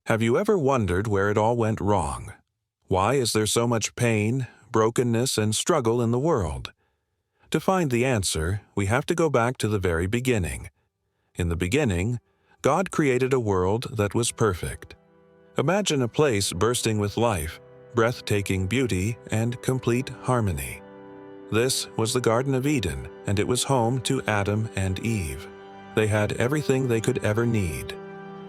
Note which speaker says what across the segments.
Speaker 1: Have you ever wondered where it all went wrong? Why is there so much pain, brokenness, and struggle in the world? To find the answer, we have to go back to the very beginning. In the beginning, God created a world that was perfect. Imagine a place bursting with life, breathtaking beauty, and complete harmony. This was the Garden of Eden, and it was home to Adam and Eve. They had everything they could ever need.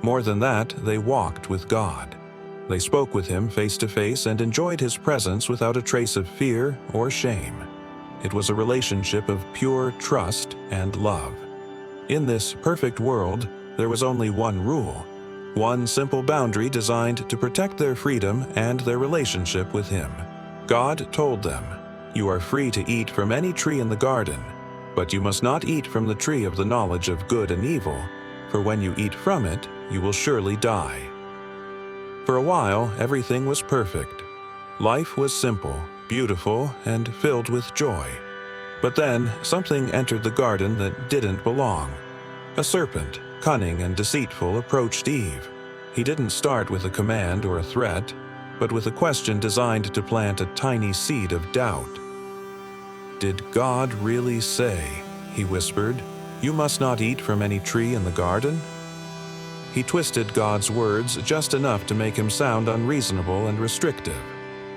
Speaker 1: More than that, they walked with God. They spoke with Him face to face and enjoyed His presence without a trace of fear or shame. It was a relationship of pure trust and love. In this perfect world, there was only one rule, one simple boundary designed to protect their freedom and their relationship with Him. God told them, "You are free to eat from any tree in the garden, but you must not eat from the tree of the knowledge of good and evil, for when you eat from it, you will surely die." For a while, everything was perfect. Life was simple, beautiful, and filled with joy. But then, something entered the garden that didn't belong. A serpent, cunning and deceitful, approached Eve. He didn't start with a command or a threat, but with a question designed to plant a tiny seed of doubt. "Did God really say," he whispered, "you must not eat from any tree in the garden?" He twisted God's words just enough to make him sound unreasonable and restrictive.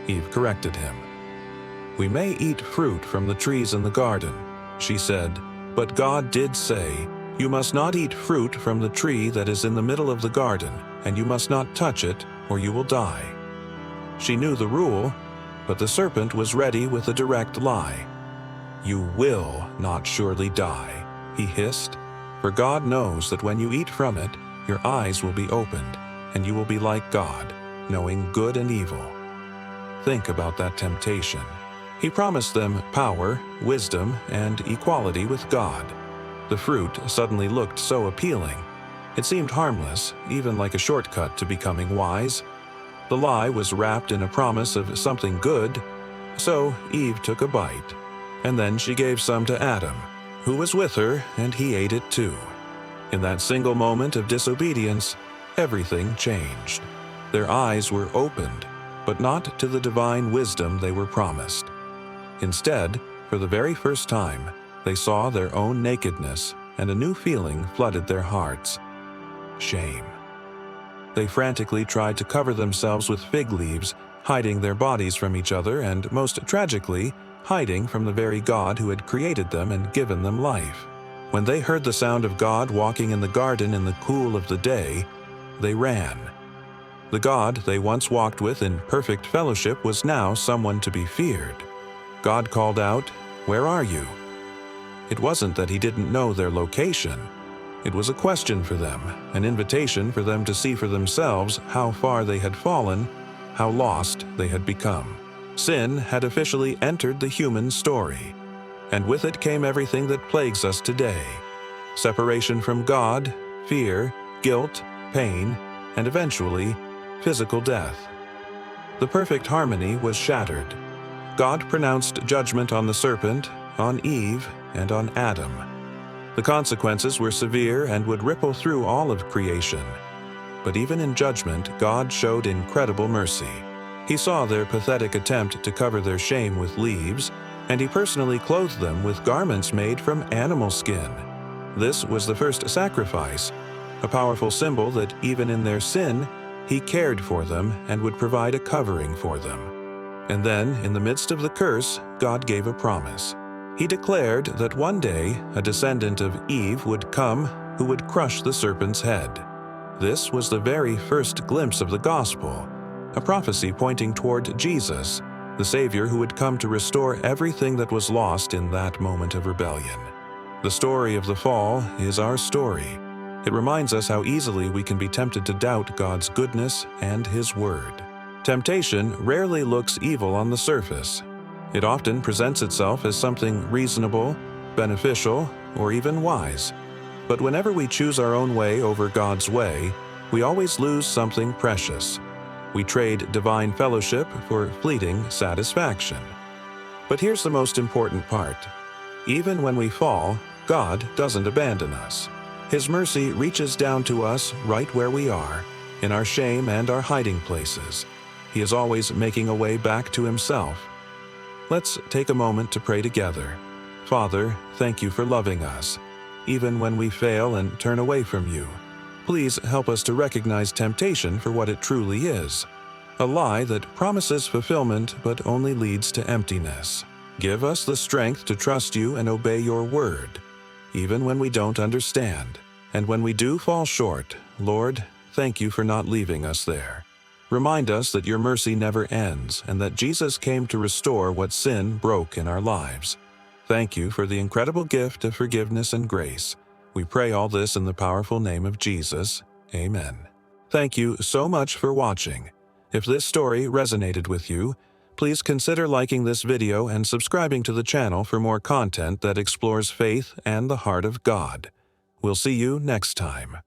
Speaker 1: Eve corrected him. "We may eat fruit from the trees in the garden," she said, "but God did say, 'You must not eat fruit from the tree that is in the middle of the garden, and you must not touch it, or you will die.'" She knew the rule, but the serpent was ready with a direct lie. "You will not surely die," he hissed, "for God knows that when you eat from it, your eyes will be opened, and you will be like God, knowing good and evil." Think about that temptation. He promised them power, wisdom, and equality with God. The fruit suddenly looked so appealing. It seemed harmless, even like a shortcut to becoming wise. The lie was wrapped in a promise of something good, so Eve took a bite, and then she gave some to Adam, who was with her, and he ate it too. In that single moment of disobedience, everything changed. Their eyes were opened, but not to the divine wisdom they were promised. Instead, for the very first time, they saw their own nakedness, and a new feeling flooded their hearts: shame. They frantically tried to cover themselves with fig leaves, hiding their bodies from each other and, most tragically, hiding from the very God who had created them and given them life. When they heard the sound of God walking in the garden in the cool of the day, they ran. The God they once walked with in perfect fellowship was now someone to be feared. God called out, "Where are you?" It wasn't that He didn't know their location. It was a question for them, an invitation for them to see for themselves how far they had fallen, how lost they had become. Sin had officially entered the human story, and with it came everything that plagues us today: separation from God, fear, guilt, pain, and eventually, physical death. The perfect harmony was shattered. God pronounced judgment on the serpent, on Eve, and on Adam. The consequences were severe and would ripple through all of creation. But even in judgment, God showed incredible mercy. He saw their pathetic attempt to cover their shame with leaves, and He personally clothed them with garments made from animal skin. This was the first sacrifice, a powerful symbol that even in their sin, He cared for them and would provide a covering for them. And then, in the midst of the curse, God gave a promise. He declared that one day a descendant of Eve would come who would crush the serpent's head. This was the very first glimpse of the gospel, a prophecy pointing toward Jesus, the Savior who would come to restore everything that was lost in that moment of rebellion. The story of the fall is our story. It reminds us how easily we can be tempted to doubt God's goodness and His word. Temptation rarely looks evil on the surface. It often presents itself as something reasonable, beneficial, or even wise. But whenever we choose our own way over God's way, we always lose something precious. We trade divine fellowship for fleeting satisfaction. But here's the most important part. Even when we fall, God doesn't abandon us. His mercy reaches down to us right where we are, in our shame and our hiding places. He is always making a way back to Himself. Let's take a moment to pray together. Father, thank You for loving us, even when we fail and turn away from You. Please help us to recognize temptation for what it truly is, a lie that promises fulfillment but only leads to emptiness. Give us the strength to trust You and obey Your word, even when we don't understand. And when we do fall short, Lord, thank You for not leaving us there. Remind us that Your mercy never ends and that Jesus came to restore what sin broke in our lives. Thank You for the incredible gift of forgiveness and grace. We pray all this in the powerful name of Jesus. Amen. Thank you so much for watching. If this story resonated with you, please consider liking this video and subscribing to the channel for more content that explores faith and the heart of God. We'll see you next time.